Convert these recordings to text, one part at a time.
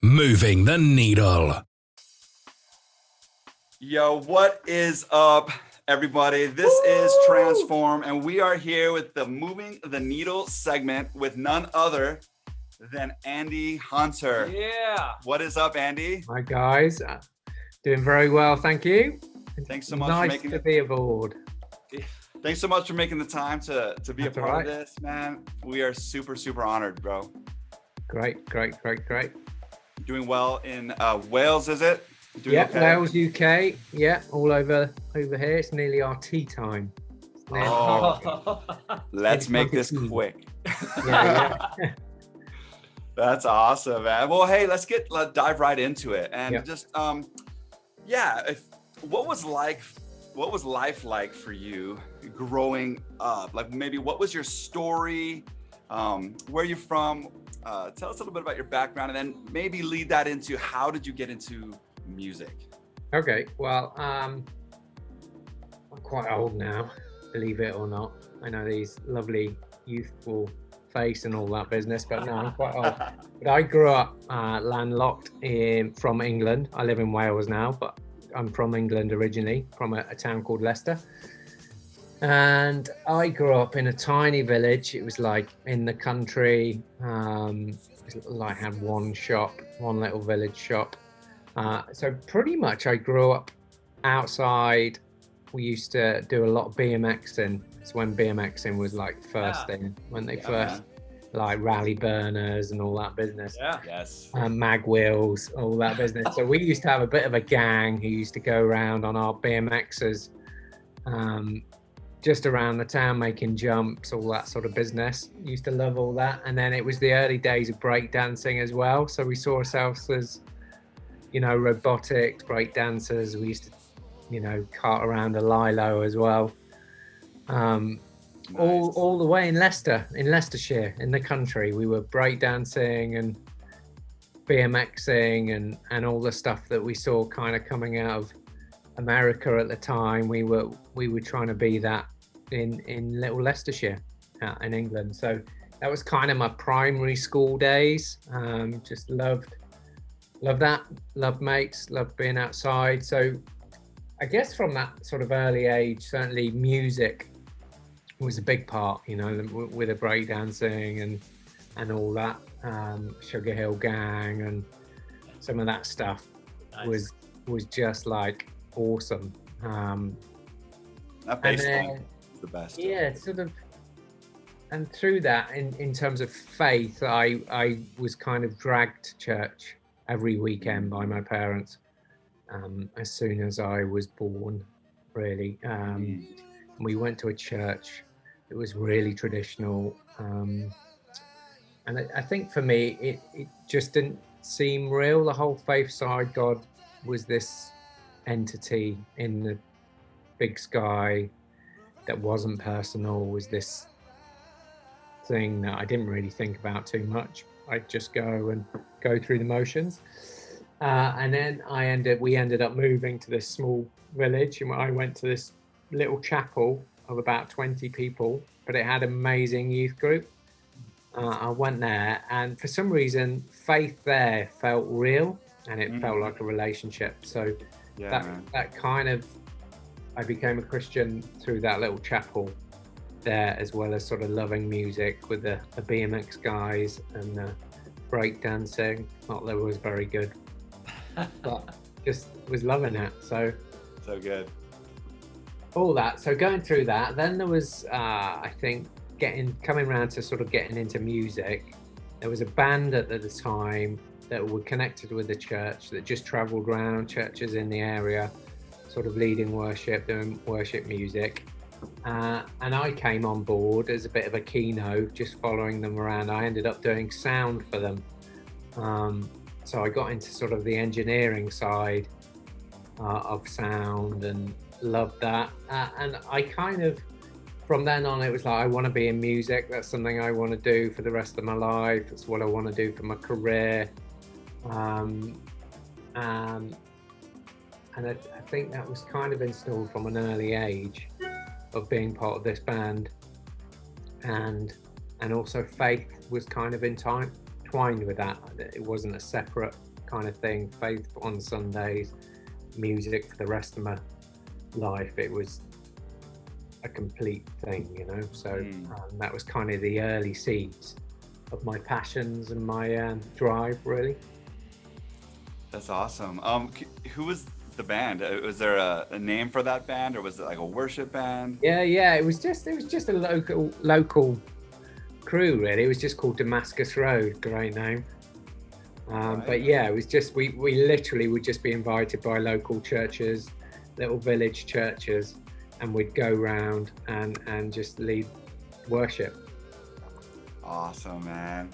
Moving the needle. Yo, what is up, everybody? This is Transform, and we are here with the Moving the Needle segment with none other than Andy Hunter. Yeah. What is up, Andy? Hi, guys. Doing very well, thank you. Thanks so much nice for making to be aboard. Thanks so much for making the time to be That's a part right. of this, man. We are super honored, bro. Great. Doing well in Wales, is it? Doing Yeah, okay? Wales, UK. Yeah, all over here. It's nearly our tea time. Oh. Let's make this tea. quick. Yeah. That's awesome, man. Well, hey, let's dive right into it, and Yep. just what was life like for you growing up? Like, maybe what was your story? Where are you from? Tell us a little bit about your background, and then maybe lead that into how did you get into music? Okay, well, I'm quite old now, believe it or not. I know these lovely youthful face and all that business, but no, I'm quite old. But I grew up landlocked from England. I live in Wales now, but I'm from England originally, from a town called Leicester. And I grew up in a tiny village. It was like in the country. I had one little village shop. So pretty much I grew up outside. We used to do a lot of BMXing. It's when BMXing was like first thing, when they first like rally burners and all that business. Yeah. Yes. Mag wheels, all that business. So we used to have a bit of a gang who used to go around on our BMXs, just around the town making jumps, all that sort of business. Used to love all that. And then it was the early days of breakdancing as well. So we saw ourselves as, robotics, break dancers. We used to, cart around a Lilo as well. Nice. All the way in Leicestershire, in the country. We were breakdancing and BMXing and all the stuff that we saw kind of coming out of America at the time. We were trying to be that in little Leicestershire in England. So that was kind of my primary school days. Just loved that, loved mates, loved being outside. So I guess from that sort of early age, certainly music was a big part, with the breakdancing and all that, Sugar Hill Gang and some of that stuff. Nice. was just like awesome. That bass line is the best. Yeah, sort of. And through that, in terms of faith, I was kind of dragged to church every weekend by my parents as soon as I was born, really. We went to a church. It was really traditional. And I think for me, it just didn't seem real. The whole faith side, God was this entity in the big sky that wasn't personal, was this thing that I didn't really think about too much. I'd just go through the motions. And then we ended up moving to this small village, and I went to this little chapel of about 20 people, but it had an amazing youth group. I went there, and for that faith there felt real, and it felt like a relationship. So that kind of, I became a Christian through that little chapel there, as well as sort of loving music with the BMX guys and break dancing. Not that it was very good, but just was loving it. So good. All that. So going through that, then there was, I think, coming around to sort of getting into music. There was a band at the time that were connected with the church that just travelled around churches in the area, sort of leading worship, doing worship music. And I came on board as a bit of a keynote, just following them around. I ended up doing sound for them. So I got into sort of the engineering side of sound and loved that. And I kind of, from then on, it was like, I want to be in music. That's something I want to do for the rest of my life. It's what I want to do for my career. And I think that was kind of installed from an early age of being part of this band. And also faith was kind of entwined with that. It wasn't a separate kind of thing. Faith on Sundays, music for the rest of my life. It was a complete thing, you know. So that was kind of the early seeds of my passions and my drive, really. That's awesome. Who was the band? Was there a name for that band, or was it like a worship band? Yeah, it was just a local crew, really. It was just called Damascus Road. Great name. Right. But yeah, it was just we literally would just be invited by local churches, little village churches, and we'd go round and just lead worship. Awesome, man.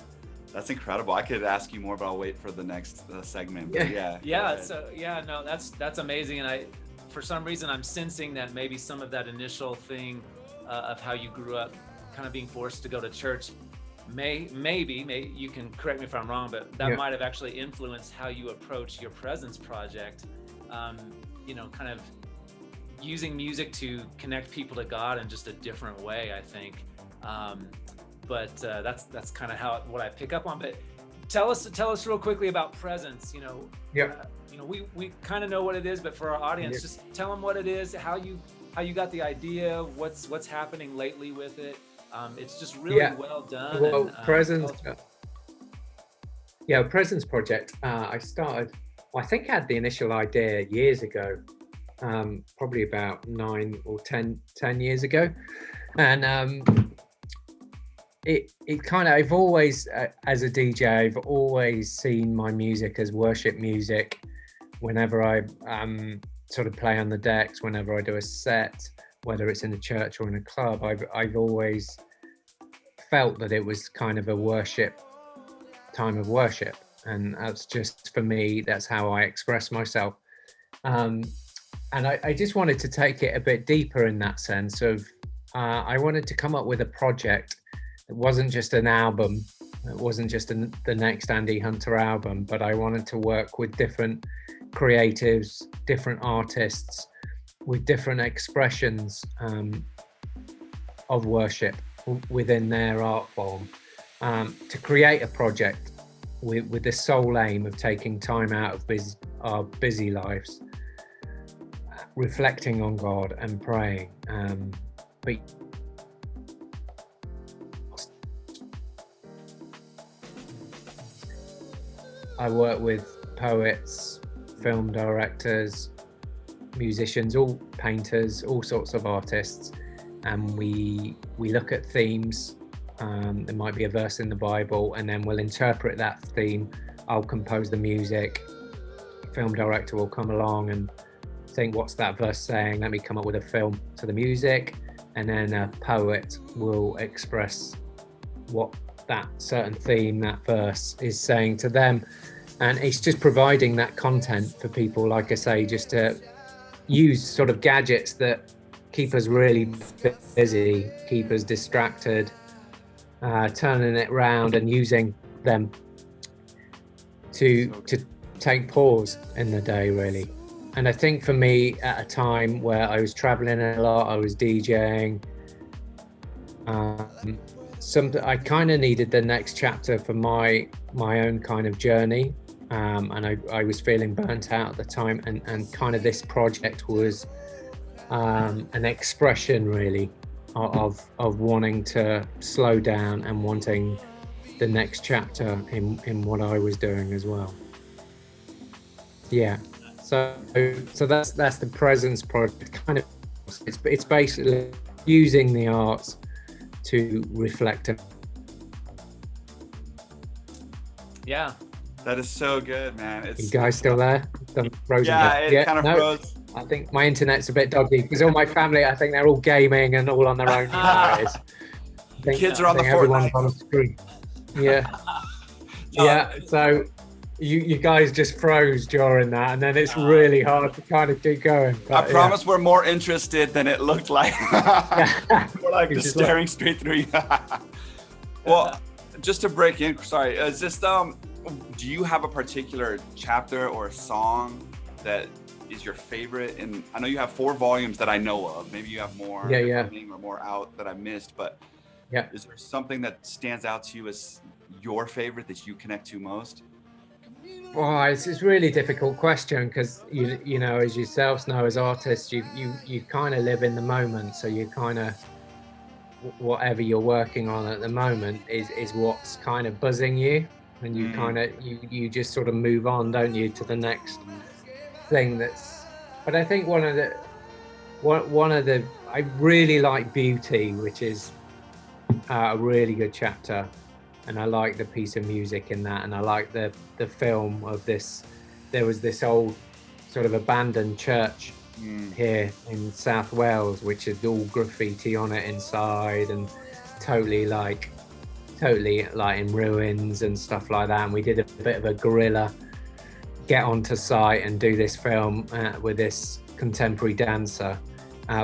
That's incredible. I could ask you more, but I'll wait for the next segment. Yeah. So no, that's amazing. And for some reason, I'm sensing that maybe some of that initial thing of how you grew up, kind of being forced to go to church, maybe you can correct me if I'm wrong, but that might have actually influenced how you approach your Presence project. You know, kind of using music to connect people to God in just a different way, I think. But that's kind of what I pick up on. But tell us real quickly about Presence. You know, you know, we kind of know what it is, but for our audience, just tell them what it is, how you got the idea, what's happening lately with it. It's just really well done. Well, Presence, Presence project. I started. Well, I think I had the initial idea years ago, probably about 9 or 10 years ago, and it kind of, I've always, as a DJ, I've always seen my music as worship music. Whenever I sort of play on the decks, whenever I do a set, whether it's in a church or in a club, I've always felt that it was kind of a time of worship, and that's just, for me, that's how I express myself. And I just wanted to take it a bit deeper in that sense of, I wanted to come up with a project. It wasn't just an album. It wasn't just the next Andy Hunter album, but I wanted to work with different creatives, different artists, with different expressions of worship within their art form, to create a project with the sole aim of taking time out of our busy lives, reflecting on God and praying. But I work with poets, film directors, musicians, all painters, all sorts of artists, and we look at themes. There might be a verse in the Bible, and then we'll interpret that theme. I'll compose the music. Film director will come along and think, what's that verse saying? Let me come up with a film to the music. And then a poet will express what that certain theme, that verse is saying to them. And it's just providing that content for people, like I say, just to use sort of gadgets that keep us really busy, keep us distracted, turning it around and using them to take pause in the day, really. And I think for me, at a time where I was traveling a lot, I was DJing, I kind of needed the next chapter for my own kind of journey, and I was feeling burnt out at the time, and kind of this project was an expression, really, of wanting to slow down and wanting the next chapter in what I was doing as well. So that's the Presence project. Kind of, it's basically using the arts to reflect. Yeah, that is so good, man. You guys still there? It kind of froze. I think my internet's a bit dodgy because all my family, I think they're all gaming and all on their own. You know how it is. Kids are on the Fortnite. On the screen. So you guys just froze during that, and then it's really hard to kind of keep going. But, I promise we're more interested than it looked like. We're like just staring straight through you. Well, just to break in, sorry, is this do you have a particular chapter or song that is your favorite? And I know you have 4 volumes that I know of. Maybe you have more or more out that I missed, but is there something that stands out to you as your favorite that you connect to most? Well, it's a really difficult question because you know, as yourselves know, as artists, you kind of live in the moment, so you kind of, whatever you're working on at the moment is what's kind of buzzing you, and you kind of you just sort of move on, don't you, to the next thing that's. But I think one of the I really like Beauty, which is a really good chapter, and I like the piece of music in that, and I like the film of this. There was this old sort of abandoned church here in South Wales, which had all graffiti on it inside, and totally like in ruins and stuff like that. And we did a bit of a guerrilla get onto site and do this film with this contemporary dancer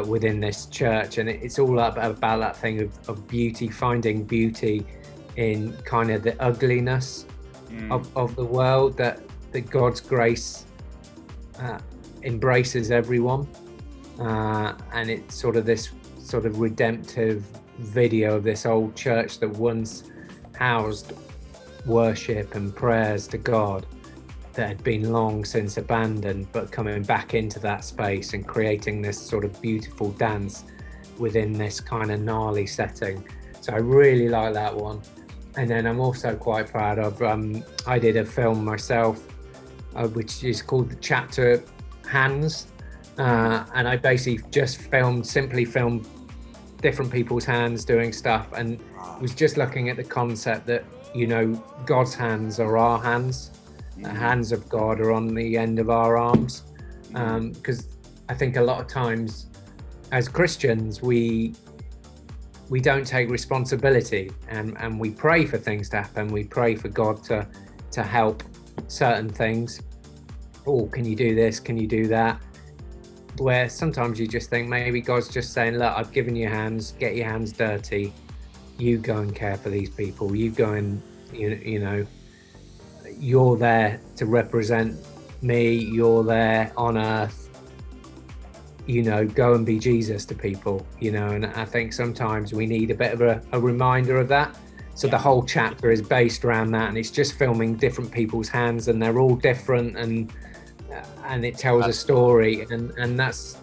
within this church, and it's all about that thing of beauty, finding beauty in kind of the ugliness of the world, that God's grace embraces everyone, and it's sort of this sort of redemptive video of this old church that once housed worship and prayers to God that had been long since abandoned, but coming back into that space and creating this sort of beautiful dance within this kind of gnarly setting. So I really like that one. And then I'm also quite proud of, I did a film myself, which is called the chapter Hands. And I basically just simply filmed different people's hands doing stuff, and was just looking at the concept that, you know, God's hands are our hands. The hands of God are on the end of our arms. Because I think a lot of times as Christians, we don't take responsibility, and we pray for things to happen. We pray for God to help certain things. Oh, can you do this? Can you do that? Where sometimes you just think maybe God's just saying, look, I've given you hands, get your hands dirty. You go and care for these people. You go and, you know, you're there to represent me. You're there on earth. You know, go and be Jesus to people, you know, and I think sometimes we need a bit of a reminder of that. So the whole chapter is based around that, and it's just filming different people's hands, and they're all different, and it tells a story, and that's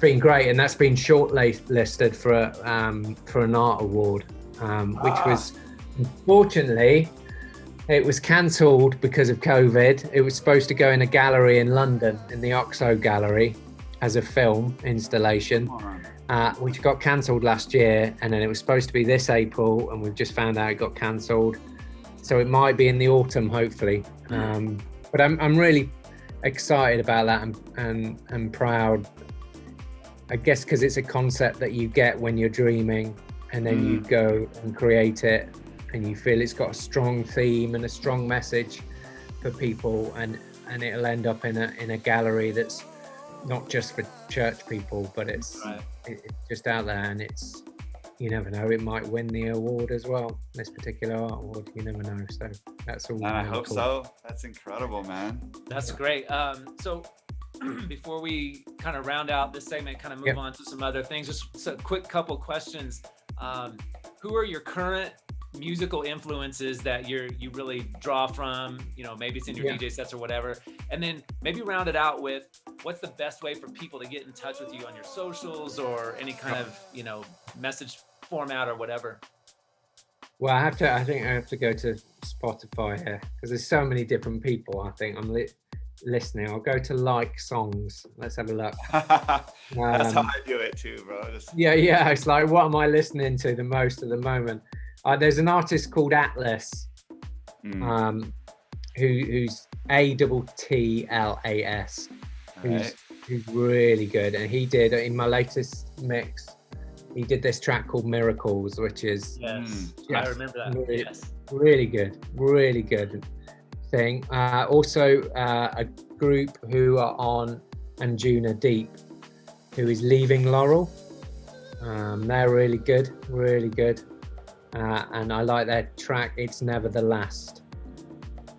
been great, and that's been shortlisted for an art award, which was, unfortunately, it was cancelled because of COVID. It was supposed to go in a gallery in London, in the Oxo Gallery, as a film installation, which got cancelled last year, and then it was supposed to be this April, and we've just found out it got cancelled. So it might be in the autumn, hopefully. But I'm really excited about that, and proud, I guess, because it's a concept that you get when you're dreaming, and then you go and create it, and you feel it's got a strong theme and a strong message for people, and it'll end up in a gallery that's not just for church people, but it's just out there, and it's, you never know, it might win the award as well, this particular art award. You never know. So that's all. I hope so. That's incredible, man. That's great. So before we kind of round out this segment, kind of move on to some other things, just a quick couple questions. Who are your current musical influences that you really draw from? You know, maybe it's in your DJ sets or whatever. And then maybe round it out with, what's the best way for people to get in touch with you on your socials, or any kind of, you know, message format or whatever? Well, I think I have to go to Spotify here, because there's so many different people. I think I'm listening. I'll go to like songs. Let's have a look. That's how I do it too, bro. Yeah. It's like, what am I listening to the most at the moment? There's an artist called Atlas, who's ATTLAS, who's really good, and he did, in my latest mix, he did this track called Miracles, which is I remember that. Really good thing. Also a group who are on Anjuna Deep, who is Leaving Laurel. They're really good, and I like their track It's Never the Last.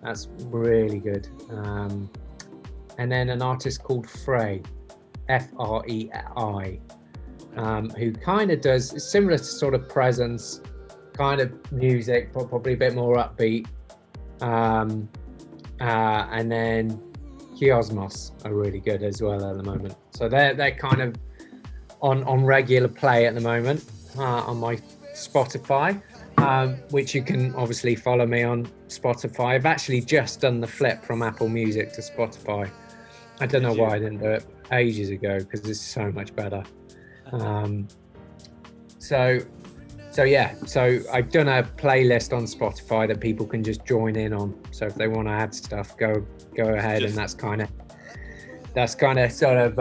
That's really good. And then an artist called Frey, Frei, who kind of does similar to sort of Presence kind of music, but probably a bit more upbeat. and then Kiosmos are really good as well at the moment. So they're kind of on regular play at the moment on my Spotify, which you can obviously follow me on Spotify. I've actually just done the flip from Apple Music to Spotify. I don't know why I didn't do it ages ago, because it's so much better. So I've done a playlist on Spotify that people can just join in on. So if they want to add stuff, go ahead. And that's kind of sort of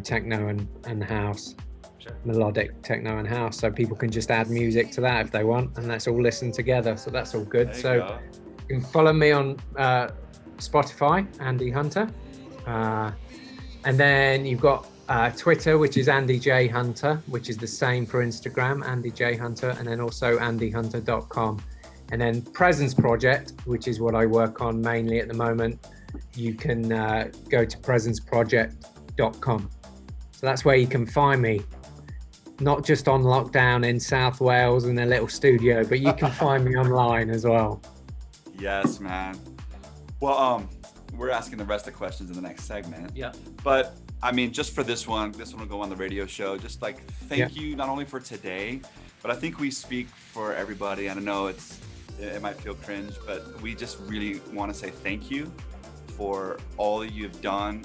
techno and house, Sure. melodic techno and house. So people can just add music to that if they want, and let's all listen together. So that's all good. So you can follow me on Spotify, Andy Hunter, and then you've got Twitter, which is Andy J Hunter, which is the same for Instagram, Andy J Hunter, and then also andyhunter.com. And then Presence Project, which is what I work on mainly at the moment, you can go to presenceproject.com. So that's where you can find me, not just on lockdown in South Wales in a little studio, but you can find me online as well. Yes, man. Well, we're asking the rest of the questions in the next segment. Yeah. But I mean, just for this one will go on the radio show. Just like, thank you, not only for today, but I think we speak for everybody. And I know it might feel cringe, but we just really want to say thank you for all you've done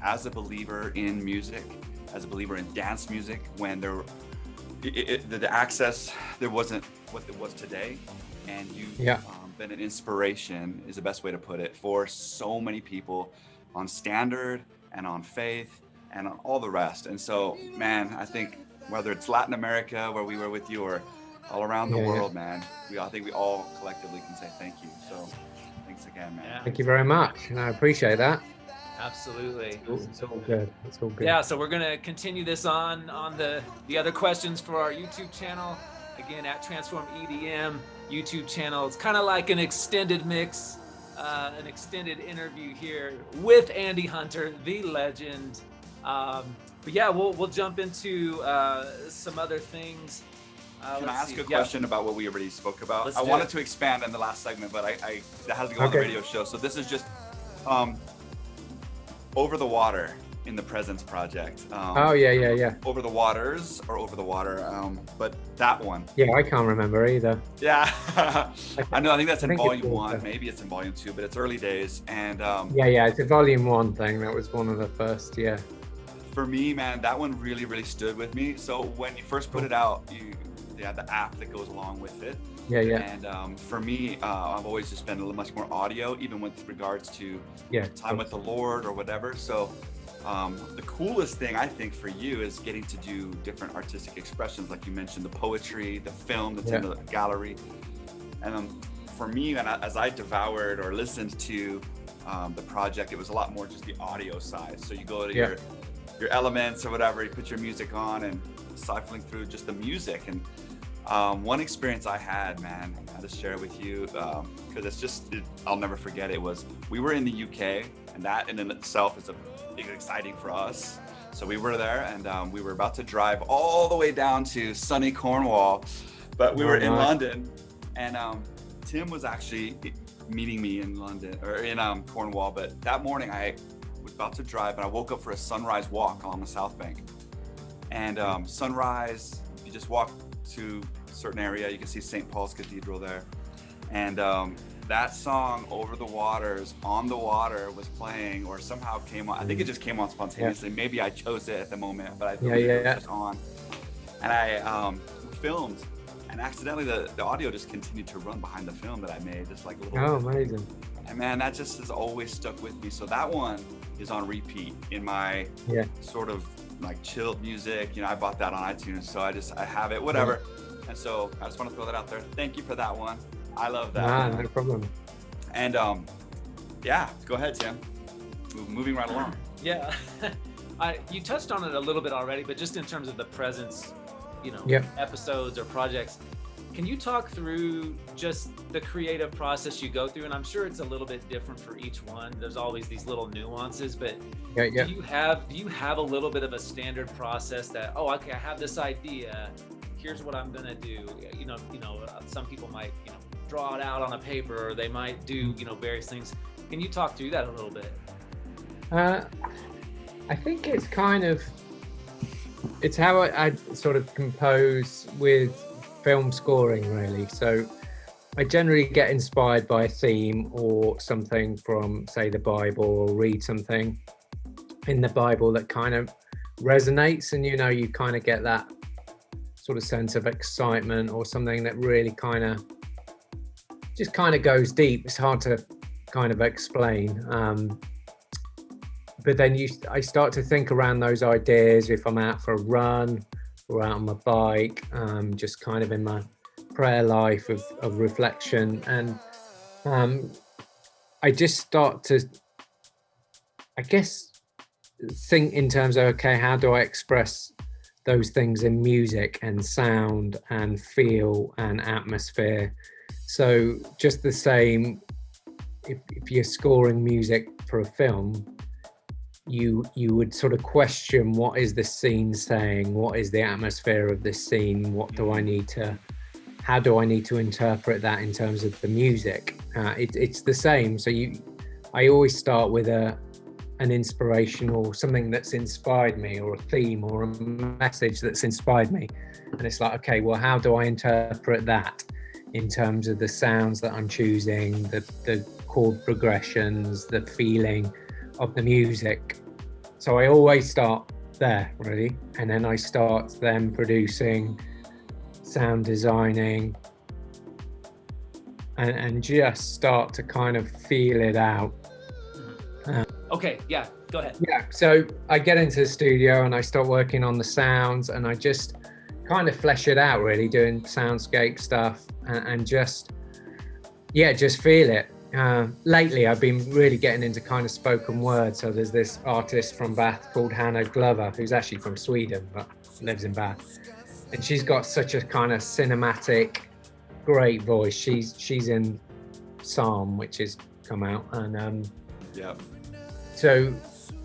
as a believer in music, as a believer in dance music, when the access, there wasn't what it was today. And you've been an inspiration, is the best way to put it, for so many people on standard and on faith and on all the rest. And so, man, I think whether it's Latin America, where we were with you, or all around the world, man, I think we all collectively can say thank you. So thanks again, man. Yeah. Thank you very much. And I appreciate that. Absolutely. It's all good. It's all good. Yeah, so we're gonna continue this on the other questions for our YouTube channel. Again, at Transform EDM YouTube channel. It's kind of like an extended mix, an extended interview here with Andy Hunter, the legend. But yeah, we'll jump into some other things. Can I ask a question about what we already spoke about? I wanted to expand in the last segment, but that has to go on the radio show. So this is just Over the Water in the Presence Project. Over the Waters or Over the Water, but that one. Yeah, I can't remember either. Yeah, I know. I think that's in volume 1. Maybe it's in volume 2, but it's early days. And it's a volume 1 thing. That was one of the first. Yeah. For me, man, that one really, really stood with me. So when you first put it out, you had the app that goes along with it. Yeah. And for me, I've always just been a little much more audio, even with regards to time with the Lord or whatever. So the coolest thing I think for you is getting to do different artistic expressions, like you mentioned, the poetry, the film that's in the gallery. And for me, and as I devoured or listened to the project, it was a lot more just the audio side. So you go to your elements or whatever, you put your music on and siphoning through just the music. And one experience I had, man, I'll just share it with you, because I'll never forget it, was we were in the UK, and that in itself is exciting for us. So we were there, and we were about to drive all the way down to sunny Cornwall, but we were in London, and Tim was actually meeting me in London, or in Cornwall. But that morning I was about to drive, and I woke up for a sunrise walk along the South Bank. And sunrise, you just walk to a certain area, you can see St. Paul's Cathedral there. And that song, Over the Waters, On the Water, was playing, or somehow came on. I think it just came on spontaneously. Maybe I chose it at the moment, but I think it was just on. And I filmed, and accidentally the audio just continued to run behind the film that I made, just like a little. Oh, amazing. And man, that just has always stuck with me. So that one is on repeat in my sort of like chilled music. I bought that on iTunes, so I have it, whatever. And so I just want to throw that out there. Thank you for that one. I love that. No problem. And go ahead, Tim. Moving right along. Yeah. You touched on it a little bit already, but just in terms of the Presence, episodes or projects, can you talk through just the creative process you go through? And I'm sure it's a little bit different for each one. There's always these little nuances, but do you have a little bit of a standard process that, I have this idea, here's what I'm gonna do? Some people might, draw it out on a paper, or they might do, you know, various things. Can you talk through that a little bit? I think it's it's how I sort of compose with film scoring, really. So I generally get inspired by a theme or something from, say, the Bible, or read something in the Bible that kind of resonates, and you know, you kind of get that sort of sense of excitement, or something that really kind of goes deep. It's hard to kind of explain. But then I start to think around those ideas if I'm out for a run or out on my bike, just kind of in my prayer life of reflection. And I just start to, I guess, think in terms of, okay, how do I express those things in music and sound and feel and atmosphere? So just the same, if you're scoring music for a film, you would sort of question, what is the scene saying? What is the atmosphere of this scene? How do I need to interpret that in terms of the music? It's the same. So I always start with an inspirational, something that's inspired me, or a theme or a message that's inspired me. And it's like, okay, well, how do I interpret that in terms of the sounds that I'm choosing, the chord progressions, the feeling of the music? So I always start there, really, and then I start then producing, sound designing, and just start to kind of feel it out. Okay, yeah, go ahead. Yeah, so I get into the studio and I start working on the sounds, and I just kind of flesh it out, really, doing soundscape stuff, and just feel it. Lately, I've been really getting into kind of spoken word. So there's this artist from Bath called Hannah Glover, who's actually from Sweden but lives in Bath, and she's got such a kind of cinematic, great voice. She's in Psalm, which has come out, and so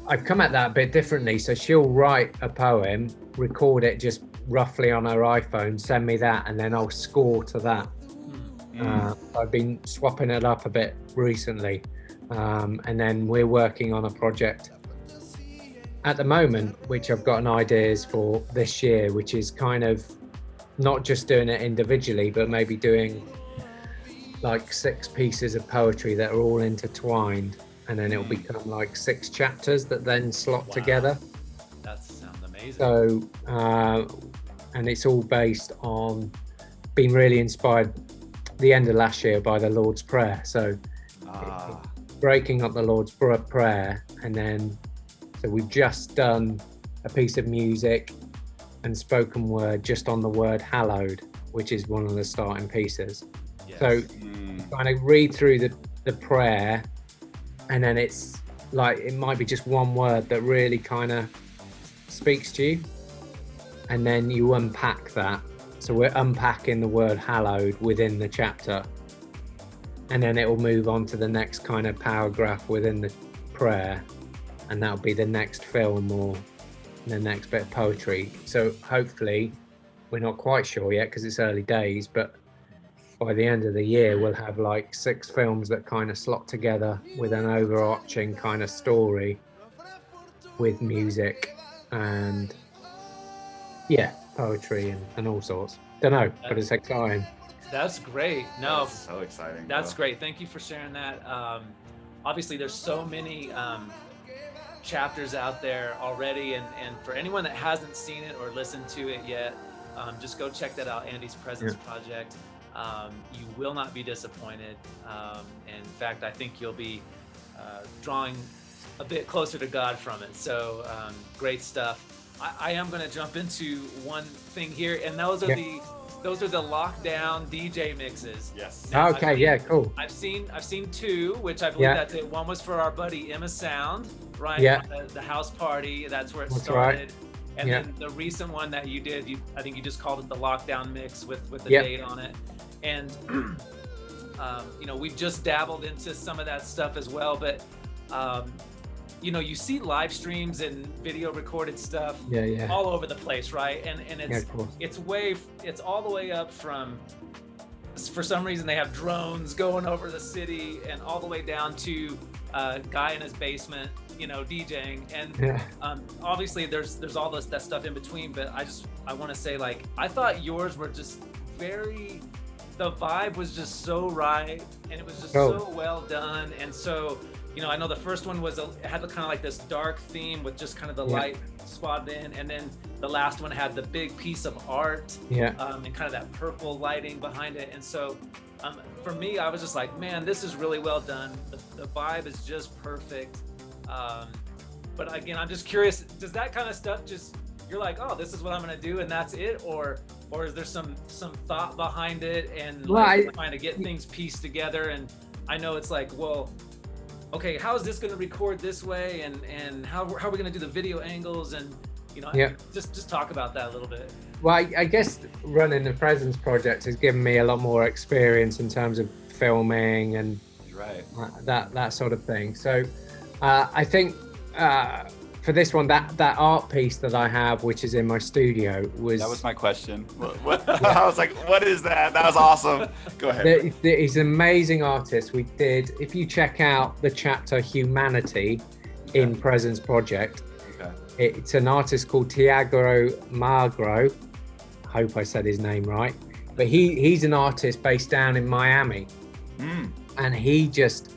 I've come at that a bit differently. So she'll write a poem, record it just roughly on her iPhone, send me that, and then I'll score to that. I've been swapping it up a bit recently, and then we're working on a project at the moment, which I've gotten ideas for this year, which is kind of not just doing it individually, but maybe doing like 6 pieces of poetry that are all intertwined, and then it'll become like 6 chapters that then slot together. That sounds amazing. So, and it's all based on being really inspired the end of last year by the Lord's Prayer. So breaking up the Lord's Prayer, and then so we've just done a piece of music and spoken word just on the word hallowed, which is one of the starting pieces. Yes. So kind of read through the prayer, and then it's like, it might be just one word that really kind of speaks to you, and then you unpack that. So we're unpacking the word hallowed within the chapter, and then it will move on to the next kind of paragraph within the prayer, and that'll be the next film or the next bit of poetry. So hopefully, we're not quite sure yet because it's early days, but by the end of the year, we'll have like 6 films that kind of slot together with an overarching kind of story with music and poetry and all sorts. Don't know, but it's exciting. That's great. No, that's so exciting. That's great. Thank you for sharing that. Obviously, there's so many chapters out there already, and for anyone that hasn't seen it or listened to it yet, just go check that out, Andy's Presence Project. You will not be disappointed. In fact, I think you'll be drawing a bit closer to God from it. So great stuff. I am going to jump into one thing here, and those are the lockdown DJ mixes. Yes. Now, Okay. Cool. I've seen 2, which I believe that's it. One was for our buddy Emma Sound, right? Yeah. The house party. That's where it That's started. right. And then the recent one that you did, I think you just called it the lockdown mix with the date on it. And we've just dabbled into some of that stuff as well, but you see live streams and video recorded stuff all over the place, right? And it's all the way up from for some reason they have drones going over the city and all the way down to a guy in his basement, you know, DJing. And obviously there's all that stuff in between, but I want to say, like, I thought yours were just the vibe was just so right, and it was just so well done. And so, you know, I know the first one it had kind of like this dark theme with just kind of the light spotted in, and then the last one had the big piece of art, and kind of that purple lighting behind it. And so, for me, I was just like, man, this is really well done. The vibe is just perfect. But again, I'm just curious, does that kind of stuff just, you're like, oh, this is what I'm gonna do and that's it, or is there some thought behind it, and like trying to get things pieced together? And I know it's like, well, okay, how is this going to record this way, and how are we going to do the video angles, and you know, just talk about that a little bit. Well, I guess running the Presence project has given me a lot more experience in terms of filming and that sort of thing. So I think for this one, that art piece that I have, which is in my studio, that was my question. I was like, what is that? That was awesome. Go ahead. He's an amazing artist. We did, if you check out the chapter Humanity in Presence Project, it's an artist called Tiago Magro. I hope I said his name right. But he's an artist based down in Miami. And he just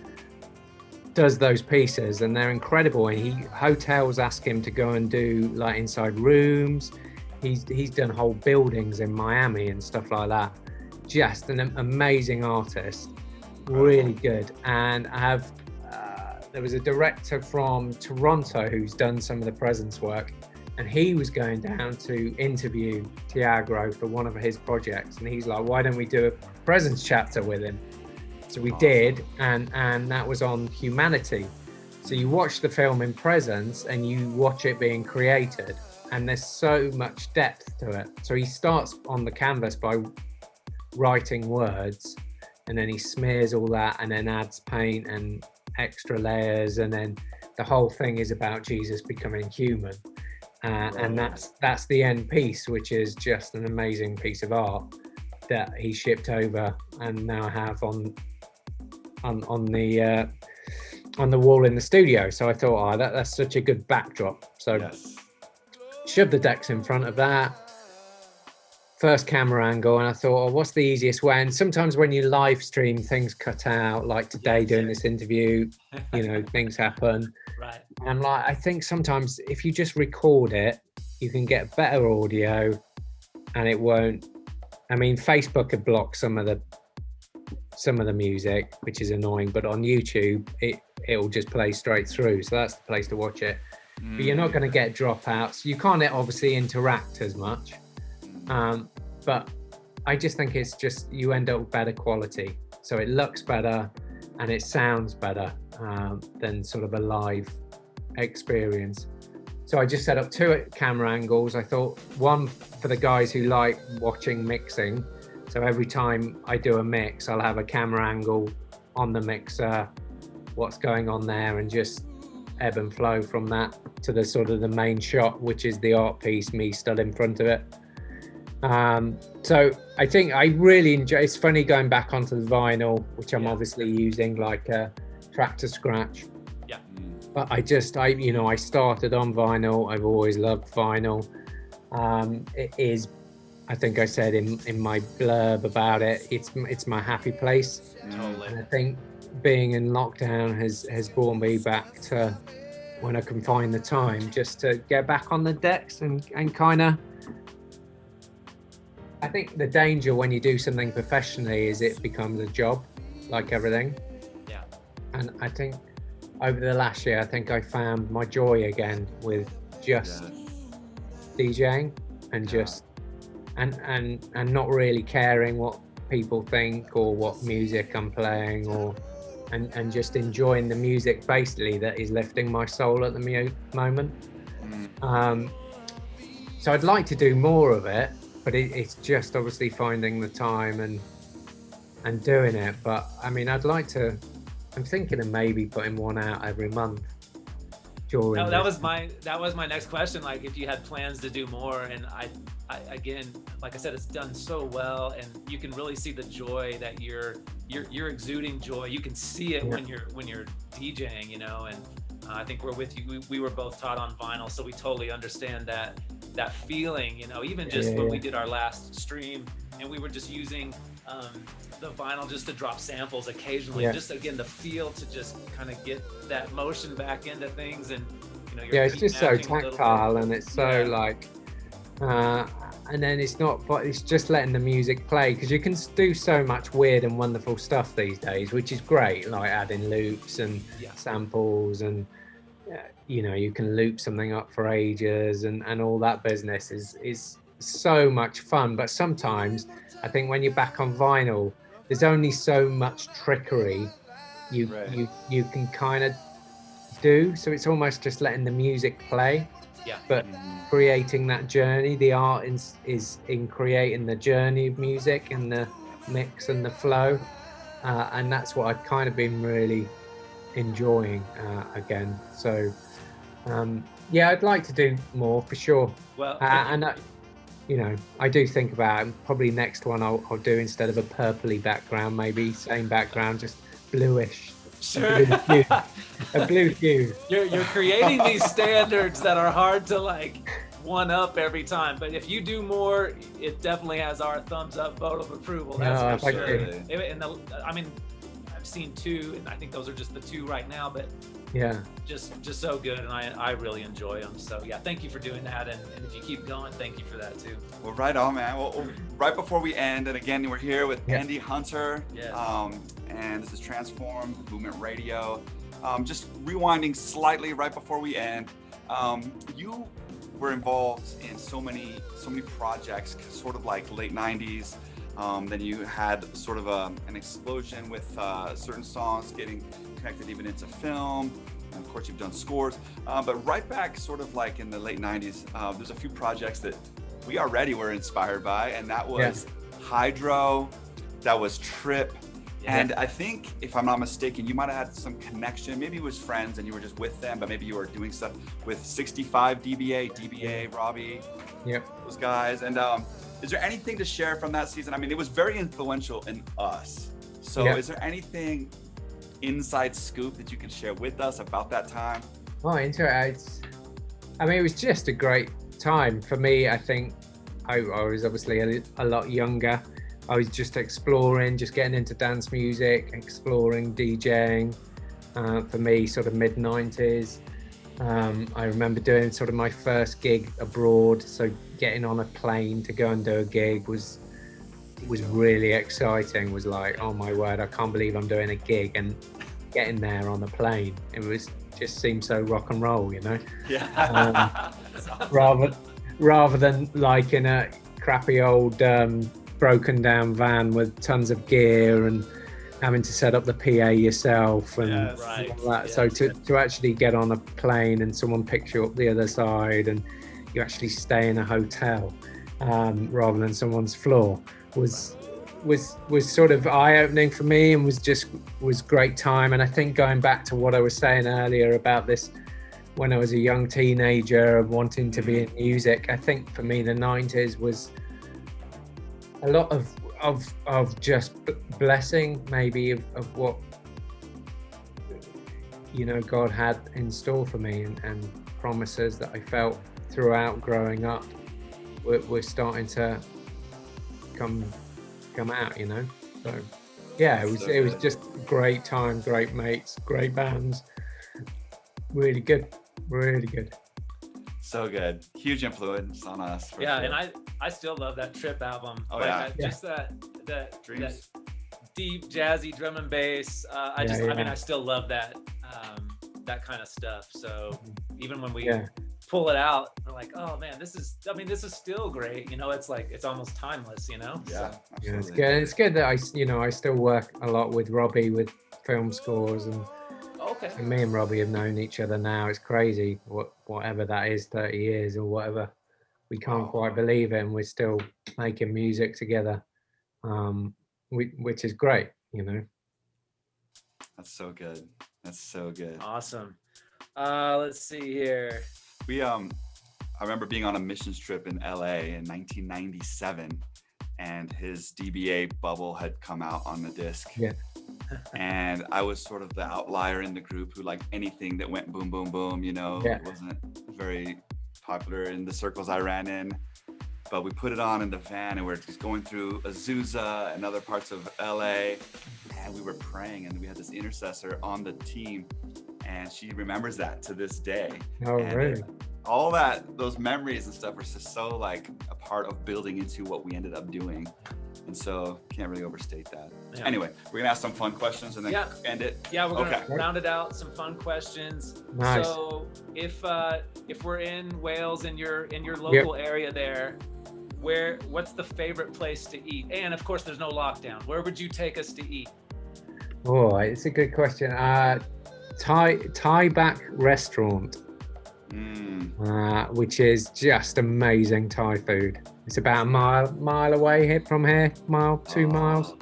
does those pieces, and they're incredible. And hotels ask him to go and do like inside rooms. He's done whole buildings in Miami and stuff like that. Just an amazing artist, really good. And I have there was a director from Toronto who's done some of the Presence work, and he was going down to interview Tiago for one of his projects, and he's like, why don't we do a Presence chapter with him? So we did, and that was on Humanity. So you watch the film in Presence and you watch it being created, and there's so much depth to it. So he starts on the canvas by writing words, and then he smears all that and then adds paint and extra layers, and then the whole thing is about Jesus becoming human. And that's the end piece, which is just an amazing piece of art that he shipped over and now have on the wall in the studio. So I thought, that's such a good backdrop. So shoved the decks in front of that, first camera angle, and I thought, what's the easiest way? And sometimes when you live stream, things cut out, like today doing this interview, you know, things happen. Right. And like, I think sometimes if you just record it, you can get better audio, and it won't. I mean, Facebook could block some of the music, which is annoying, but on YouTube, it'll just play straight through. So that's the place to watch it. But you're not going to get dropouts. You can't obviously interact as much. But I just think it's just, you end up with better quality. So it looks better and it sounds better than sort of a live experience. So I just set up 2 camera angles. I thought one for the guys who like watching mixing. So every time I do a mix, I'll have a camera angle on the mixer, what's going on there, and just ebb and flow from that to the sort of the main shot, which is the art piece, me still in front of it. So I think I really enjoy, it's funny going back onto the vinyl, which I'm obviously using like a track to scratch. Yeah. But I started on vinyl. I've always loved vinyl. It is, I think I said in my blurb about it, it's my happy place. Totally. And I think being in lockdown has brought me back to when I can find the time just to get back on the decks and kind of, I think the danger when you do something professionally is it becomes a job, like everything. Yeah. And I think over the last year, I think I found my joy again with just DJing and just and not really caring what people think or what music I'm playing, or and just enjoying the music basically that is lifting my soul at the moment. So I'd like to do more of it, but it's just obviously finding the time and doing it. But I mean, I'm thinking of maybe putting one out every month. That was my next question. Like, if you had plans to do more, and again, like I said, it's done so well, and you can really see the joy that you're exuding joy. You can see it when you're DJing, you know. And I think we're with you. We were both taught on vinyl, so we totally understand that feeling, you know. Even just when we did our last stream, and we were just using the vinyl just to drop samples occasionally, just again the feel to just kind of get that motion back into things, and you know, it's just so tactile, and it's so like and then it's not, but it's just letting the music play, because you can do so much weird and wonderful stuff these days, which is great, like adding loops and samples, and you know, you can loop something up for ages, and all that business is so much fun. But sometimes I think when you're back on vinyl, there's only so much trickery you can kind of do, so it's almost just letting the music play, but creating that journey. The art is in creating the journey of music and the mix and the flow, and that's what I've kind of been really enjoying again. So I'd like to do more for sure. Well, and you know, I do think about probably next one I'll do, instead of a purpley background, maybe same background, just bluish. Sure. A blue hue. You're creating these standards that are hard to like one up every time, but if you do more, it definitely has our thumbs up vote of approval. That's for sure. And I mean, I've seen 2, and I think those are just the 2 right now, but just so good, and I really enjoy them. So thank you for doing that, and if you keep going, thank you for that too. Well, right on, man. Well, right before we end, and again, we're here with Andy Hunter, and this is Transform Movement Radio. Just rewinding slightly right before we end, you were involved in so many projects, sort of like late 90s. Then you had sort of an explosion with certain songs getting connected even into film. And of course, you've done scores. But right back sort of like in the late 90s, there's a few projects that we already were inspired by, and that was Hydro, that was Trip. And I think, if I'm not mistaken, you might have had some connection. Maybe it was friends and you were just with them, but maybe you were doing stuff with 65 DBA, Robbie, those guys. And is there anything to share from that season? I mean, it was very influential in us. So is there anything inside scoop that you can share with us about that time? Oh, I mean, it was just a great time for me. I think I was obviously a lot younger. I was just exploring, just getting into dance music, exploring DJing. For me, sort of mid-90s. I remember doing sort of my first gig abroad, so getting on a plane to go and do a gig was really exciting. Was like, oh my word, I can't believe I'm doing a gig, and getting there on a plane, it was just seemed so rock and roll, you know. Awesome. rather than like in a crappy old broken down van with tons of gear and having to set up the PA yourself and all that. So to actually get on a plane and someone picks you up the other side, and you actually stay in a hotel rather than someone's floor was sort of eye-opening for me, and was great time. And I think going back to what I was saying earlier about this, when I was a young teenager of wanting to be in music, I think for me the 90s was a lot of just blessing, maybe of what, you know, God had in store for me, and promises that I felt throughout growing up were starting to come out, you know. So it was just great time, great mates, great bands, really good. So good. Huge influence on us. For sure. And I still love that Trip album. Just that deep jazzy drum and bass. I mean, I still love that kind of stuff. So even when we pull it out, we're like, oh man, this is still great. You know, it's like, it's almost timeless, you know? It's good. It's good that I still work a lot with Robbie with film scores, and and me and Robbie have known each other now. It's crazy, whatever that is, 30 years or whatever. We can't quite believe it, and we're still making music together, which is great, you know. That's so good. That's so good. Awesome. Let's see here. I remember being on a missions trip in LA in 1997, and his DBA bubble had come out on the disc. Yeah. And I was sort of the outlier in the group who liked anything that went boom, boom, boom, Yeah. It wasn't very popular in the circles I ran in. But we put it on in the van, and we're just going through Azusa and other parts of LA, and we were praying, and we had this intercessor on the team, and she remembers that to this day. Oh, and really? All those memories and stuff were just so like a part of building into what we ended up doing. And so can't really overstate that. Yeah. Anyway, we're gonna ask some fun questions and then end it. Yeah, we're gonna Okay. round it out. Some fun questions. Nice. So if we're in Wales, in your local area there, what's the favorite place to eat? And of course, there's no lockdown. Where would you take us to eat? Oh, it's a good question. Throwback restaurant, which is just amazing Thai food. It's about a mile away here from here, 2 miles.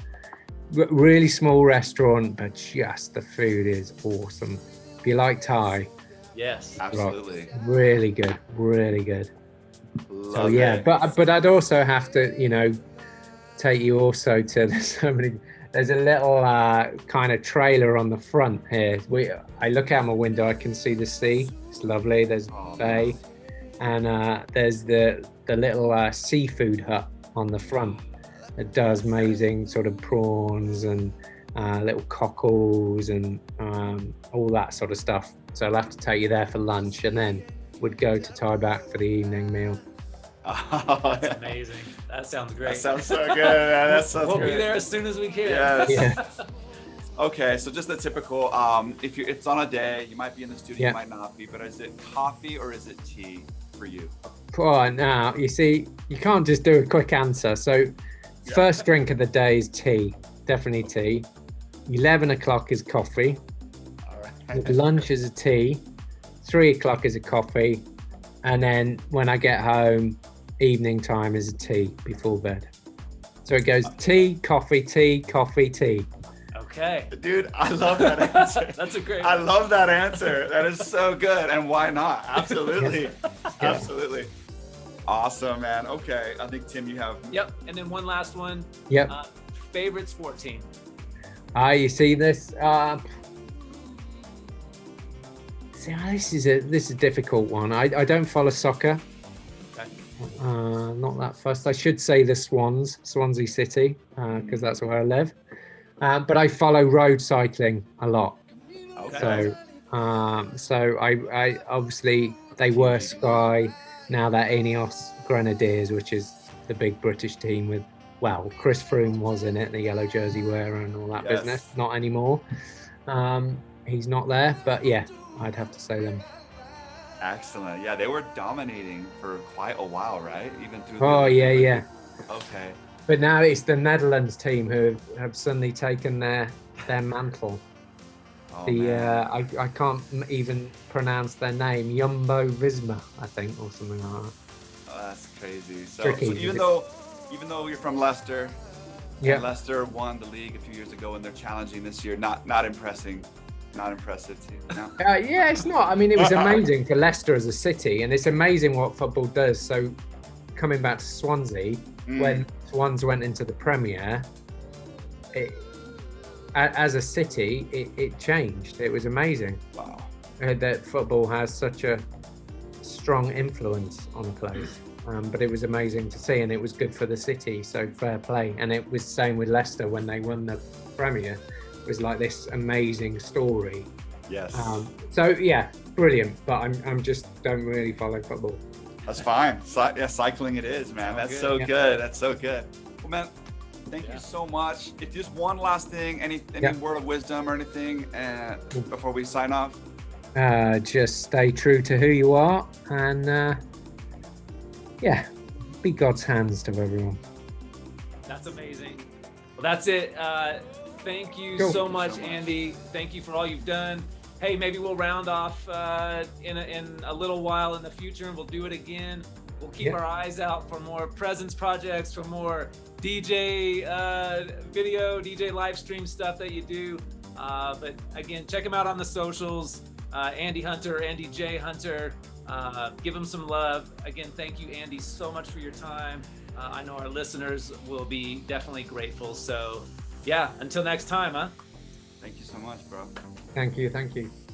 Really small restaurant, but just the food is awesome. If you like Thai, Yes. Absolutely. really good, really good. Love So yeah, it. but I'd also have to, take you also to there's a little kind of trailer on the front here. I look out my window, I can see the sea. It's lovely. There's the bay, and there's the little seafood hut on the front. It does amazing sort of prawns and little cockles and all that sort of stuff. So I'll have to take you there for lunch, and then would go to Throwback for the evening meal. That's amazing. That sounds great. That sounds so good, man. That sounds We'll good. be there as soon as we can. Yes. Yeah. Okay, so just the typical, if it's on a day, you might be in the studio, Yeah. you might not be, but is it coffee or is it tea for you? Oh, now you see, you can't just do a quick answer. So, first drink of the day is tea, definitely tea. 11 o'clock is coffee. All right. Lunch is a tea. 3 o'clock is a coffee, and then when I get home, evening time is a tea before bed. So it goes tea, coffee, tea, coffee, tea. Okay. Dude, I love that answer. That's a great I one. love that answer. That is so good. And why not? Absolutely. Absolutely. Awesome, man. Okay. I think, Tim, you have. Yep. And then one last one. Yep. Favorite sport team? You see this? This is a difficult one. I don't follow soccer. Okay. Not that fussed. I should say the Swans, Swansea City, because that's where I live. But I follow road cycling a lot. Okay. So I obviously they were Sky. Now they're Ineos Grenadiers, which is the big British team with, Chris Froome was in it, the yellow jersey wearer and all that Yes. business. Not anymore. He's not there, but yeah, I'd have to say them. Excellent. Yeah, they were dominating for quite a while, right? Even through. Oh, yeah. Okay. But now it's the Netherlands team who have suddenly taken their mantle. Oh, The man. I can't even pronounce their name, Jumbo Visma, I think, or something like that. Oh, that's crazy. So Tricky. even though you're from Leicester, Yeah. and Leicester won the league a few years ago, and they're challenging this year. Not impressive to you. No. Yeah, it's not. I mean, it was amazing for Leicester as a city, and it's amazing what football does. So, coming back to Swansea, when Swans went into the Premier, as a city, it changed. It was amazing. Wow. That football has such a strong influence on a place. But it was amazing to see, and it was good for the city. So fair play. And it was the same with Leicester when they won the Premier. It was like this amazing story. Yes. So yeah, brilliant. But I'm just don't really follow football. That's fine. Cycling it is, man. That's so Yeah. good. That's so good. Well, man, thank you so much. If just one last thing, any word of wisdom or anything before we sign off? Just stay true to who you are, and be God's hands to everyone. That's amazing. Well, that's it. Thank you Cool. so much, Andy. Thank you for all you've done. Hey, maybe we'll round off in a little while in the future, and we'll do it again. We'll keep our eyes out for more presence projects, for more DJ video, DJ live stream stuff that you do. But again, check him out on the socials. Andy Hunter, Andy J Hunter. Give them some love. Again, thank you, Andy, so much for your time. I know our listeners will be definitely grateful. So yeah, until next time, huh? Thank you so much, bro. Thank you.